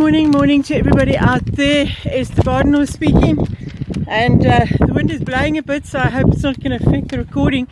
morning to everybody out there. It's the gardener speaking, and the wind is blowing a bit, so I hope it's not going to affect the recording.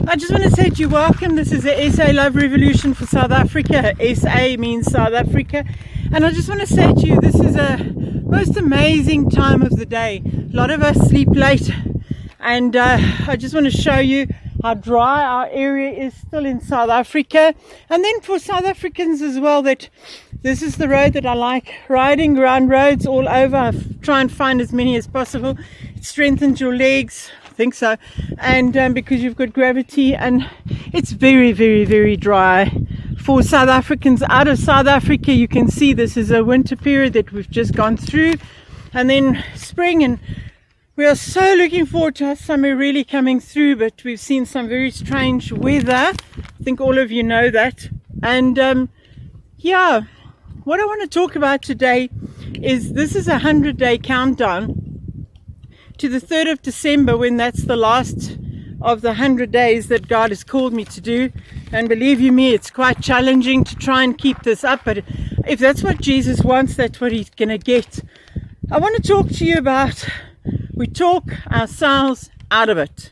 I just want to say to you, welcome. This is the SA Love Revolution for South Africa. SA means South Africa, and I just want to say to you, this is a most amazing time of the day. A lot of us sleep late, and I just want to show you how dry our area is still in South Africa, and then for South Africans as well, that this is the road that I like riding around roads all over. I try and find as many as possible. It strengthens your legs, I think so, and because you've got gravity, and it's very, very, very dry. For South Africans out of South Africa, you can see this is a winter period that we've just gone through, and then spring, and we are so looking forward to our summer really coming through, but we've seen some very strange weather. I think all of you know that. And yeah, what I want to talk about today is this is a 100-day countdown to the 3rd of December, when that's the last of the 100 days that God has called me to do. And believe you me, it's quite challenging to try and keep this up, but if that's what Jesus wants, that's what he's going to get. I want to talk to you about, we talk ourselves out of it.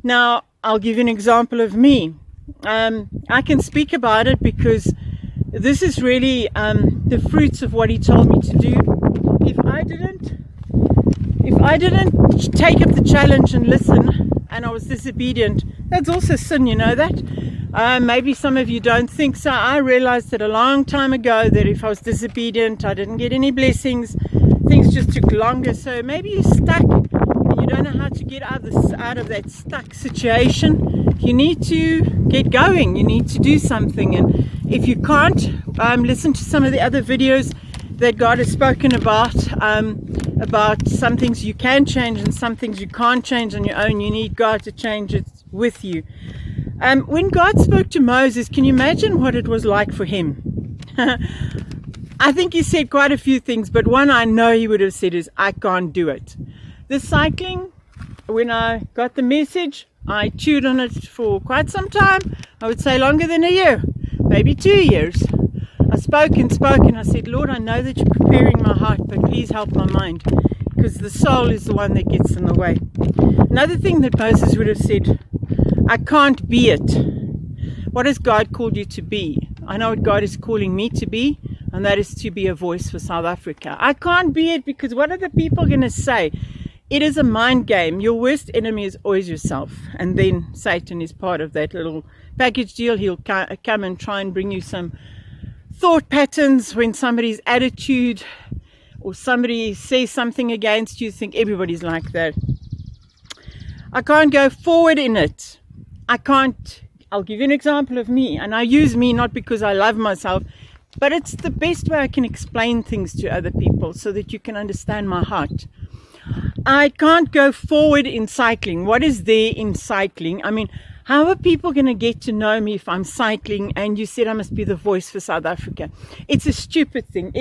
Now, I'll give you an example of me. I can speak about it because this is really the fruits of what he told me to do. If I didn't take up the challenge and listen, and I was disobedient, that's also sin, you know that? Maybe some of you don't think so. I realized that a long time ago that if I was disobedient, I didn't get any blessings. Things just took longer. So maybe you're stuck and you don't know how to get out of that stuck situation. You need to get going. You need to do something. And if you can't, listen to some of the other videos that God has spoken about some things you can change and some things you can't change on your own. You need God to change it with you. When God spoke to Moses, can you imagine what it was like for him? I think he said quite a few things, but one I know he would have said is, I can't do it. The cycling, when I got the message, I chewed on it for quite some time. I would say longer than a year, maybe 2 years. I spoke, and I said, Lord, I know that you're preparing my heart, but please help my mind, because the soul is the one that gets in the way. Another thing that Moses would have said, I can't be it. What has God called you to be? I know what God is calling me to be, and that is to be a voice for South Africa. I can't be it because what are the people going to say? It is a mind game. Your worst enemy is always yourself. And then Satan is part of that little package deal. He'll come and try and bring you some thought patterns when somebody's attitude or somebody says something against you. Think everybody's like that. I can't go forward in it. I can't. I'll give you an example of me. And I use me not because I love myself, but it's the best way I can explain things to other people so that you can understand my heart. I can't go forward in cycling. What is there in cycling? I mean, how are people going to get to know me if I'm cycling and you said I must be the voice for South Africa? It's a stupid thing.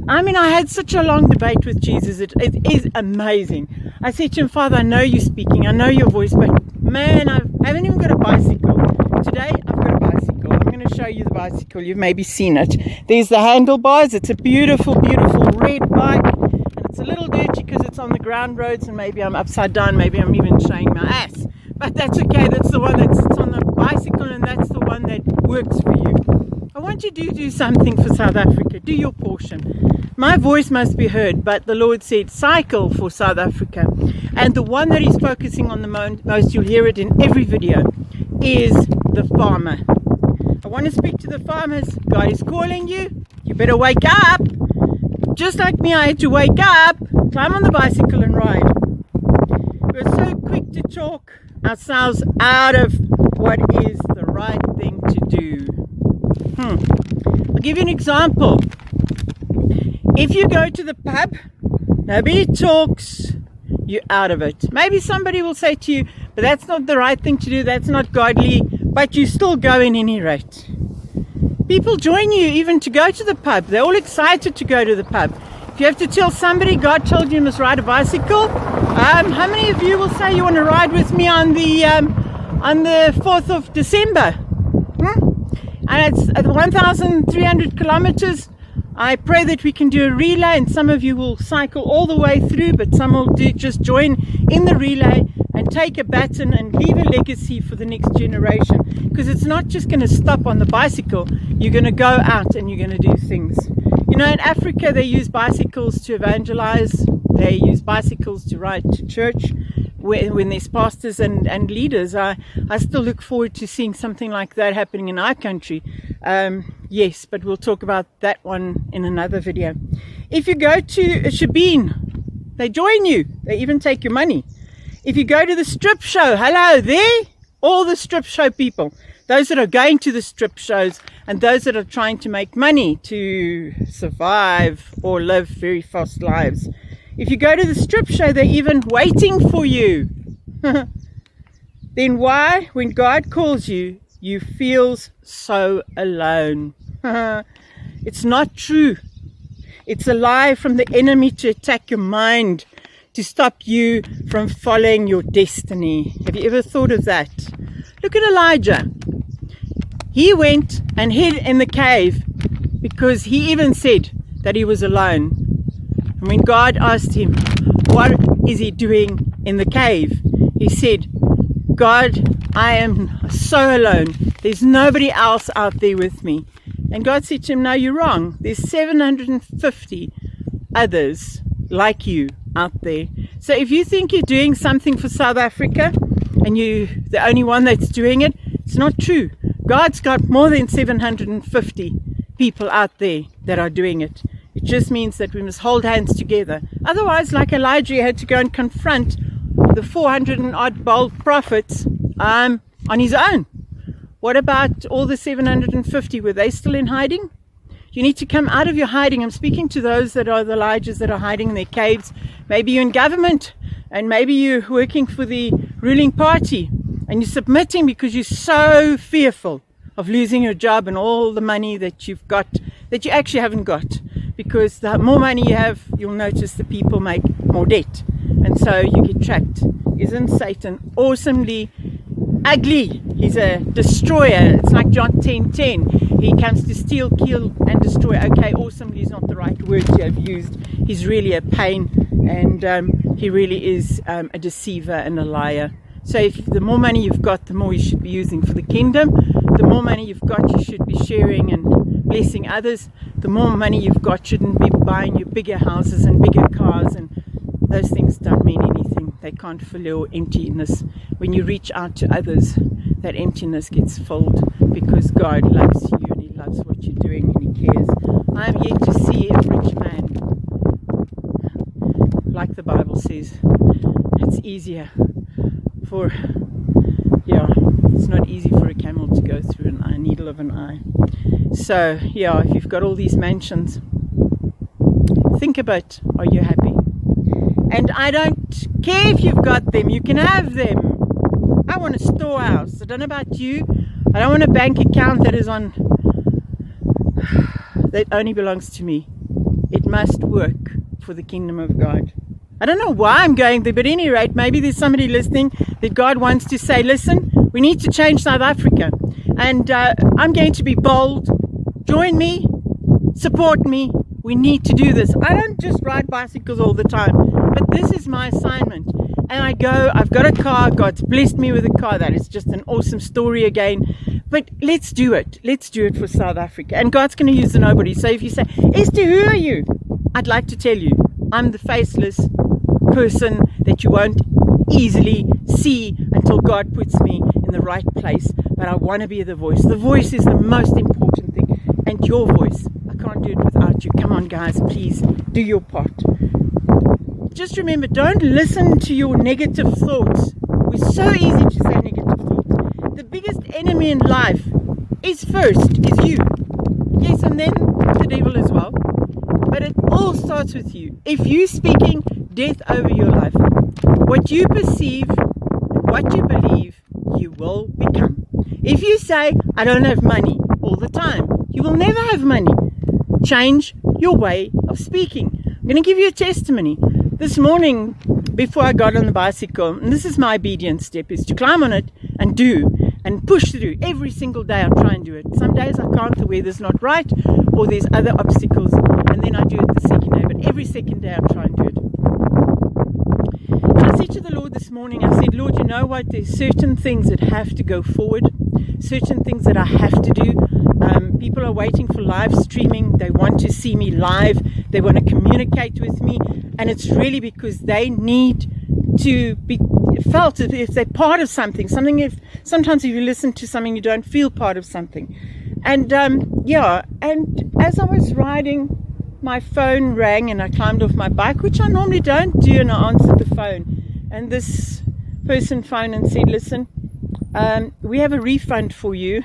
I had such a long debate with Jesus. It is amazing. I said to him, Father, I know you're speaking. I know your voice, but man, I haven't even got a bicycle. Today, I've got a bicycle. I'm going to show you the bicycle. You've maybe seen it. There's the handlebars. It's a beautiful, beautiful red bike. And it's a little dirty because it's on the ground roads, and maybe I'm upside down. Maybe I'm even showing my ass. But that's okay. That's the one that sits on the bicycle, and that's the one that works for you. I want you to do something for South Africa. Do your portion. My voice must be heard, but the Lord said, cycle for South Africa. And the one that he's focusing on the most, you'll hear it in every video, is the farmer. I want to speak to the farmers. God is calling you. You better wake up. Just like me, I had to wake up, climb on the bicycle and ride. We're so quick to talk ourselves out of what is the right thing to do. I'll give you an example. If you go to the pub, nobody talks, you're out of it. Maybe somebody will say to you, but that's not the right thing to do, that's not godly, but you still go in any rate. People join you even to go to the pub. They're all excited to go to the pub. If you have to tell somebody God told you must ride a bicycle, how many of you will say you want to ride with me on the 4th of December? And it's at 1,300 kilometers. I pray that we can do a relay, and some of you will cycle all the way through, but some will just join in the relay and take a baton and leave a legacy for the next generation, because it's not just going to stop on the bicycle. You're going to go out and you're going to do things. You know, in Africa they use bicycles to evangelize, they use bicycles to ride to church when there's pastors and leaders. I still look forward to seeing something like that happening in our country. Yes, but we'll talk about that one in another video. If you go to a shebeen, they join you, they even take your money. If you go to the strip show, hello there, all the strip show people, those that are going to the strip shows and those that are trying to make money to survive or live very fast lives. If you go to the strip show, they're even waiting for you. Then why, when God calls you, you feel so alone? It's not true. It's a lie from the enemy to attack your mind, to stop you from following your destiny. Have you ever thought of that? Look at Elijah. He went and hid in the cave because he even said that he was alone. And when God asked him, what is he doing in the cave? He said, God, I am so alone. There's nobody else out there with me. And God said to him, no, you're wrong. There's 750 others like you out there. So if you think you're doing something for South Africa and you're the only one that's doing it, it's not true. God's got more than 750 people out there that are doing it. It just means that we must hold hands together. Otherwise, like Elijah, he had to go and confront the 400 and odd bold prophets on his own. What about all the 750? Were they still in hiding? You need to come out of your hiding. I'm speaking to those that are the Elijahs that are hiding in their caves. Maybe you're in government and maybe you're working for the ruling party and you're submitting because you're so fearful of losing your job and all the money that you've got, that you actually haven't got. Because the more money you have, you'll notice the people make more debt. And so you get trapped. Isn't Satan awesomely ugly? He's a destroyer. It's like John 10:10. He comes to steal, kill, and destroy. Okay, awesomely is not the right word to have used. He's really a pain, and he really is a deceiver and a liar. So if the more money you've got, the more you should be using for the kingdom. The more money you've got, you should be sharing and blessing others. The more money you've got, shouldn't be buying you bigger houses and bigger cars, and those things don't mean anything. They can't fill your emptiness. When you reach out to others, that emptiness gets filled because God loves you and he loves what you're doing and he cares. I am yet to see a rich man. Like the Bible says, it's easier for, it's not easy for a camel to go through a needle of an eye. So, if you've got all these mansions, think about, are you happy? And I don't care if you've got them, you can have them. I want a storehouse. I don't know about you. I don't want a bank account that only belongs to me. It must work for the kingdom of God. I don't know why I'm going there, but at any rate, maybe there's somebody listening that God wants to say, listen, we need to change South Africa. And I'm going to be bold. Join me. Support me. We need to do this. I don't just ride bicycles all the time, but this is my assignment. And I go, I've got a car. God's blessed me with a car. That is just an awesome story again. But let's do it. Let's do it for South Africa. And God's going to use the nobody. So if you say, Esther, who are you? I'd like to tell you, I'm the faceless person that you won't easily see until God puts me in the right place. But I want to be the voice. The voice is the most important thing. And your voice, I can't do it without you. Come on, guys, please do your part. Just remember, don't listen to your negative thoughts. It's so easy to say negative thoughts. The biggest enemy in life is you. Yes, and then the devil as well. But it all starts with you. If you're speaking death over your life, what you perceive, what you believe, you will become. If you say, I don't have money all the time, you will never have money. Change your way of speaking. I'm going to give you a testimony. This morning, before I got on the bicycle, and this is my obedience step, is to climb on it and do and push through. Every single day I try and do it. Some days I can't, the weather's not right, or there's other obstacles. and then I do it the second day. But every second day I try and do it. And I said to the Lord this morning, I said, Lord, you know what? There's certain things that have to go forward, certain things that I have to do. People are waiting for live streaming. They want to see me live. They want to communicate with me. And it's really because they need to be felt if they're part of something. Sometimes if you listen to something, you don't feel part of something. And and as I was riding, my phone rang and I climbed off my bike, which I normally don't do, and I answered the phone. And this person phoned and said, listen, we have a refund for you.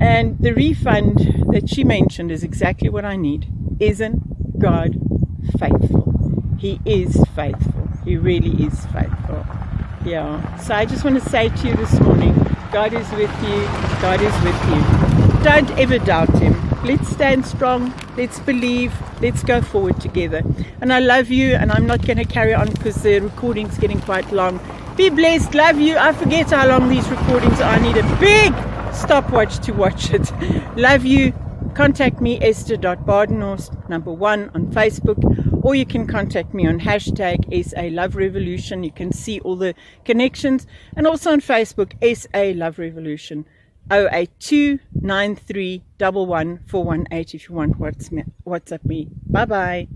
And the refund that she mentioned is exactly what I need. Isn't God faithful? He is faithful. He really is faithful. Yeah. So I just want to say to you this morning, God is with you. God is with you. Don't ever doubt Him. Let's stand strong. Let's believe. Let's go forward together. And I love you, and I'm not going to carry on because the recording's getting quite long. Be blessed. Love you. I forget how long these recordings are. I need a big stopwatch to watch it. Love you. Contact me, Esther.Badenhorst, #1 on Facebook, or you can contact me on hashtag SAloverevolution. You can see all the connections, and also on Facebook, SAloverevolution, 082 93 11 418 if you want WhatsApp me. Bye bye.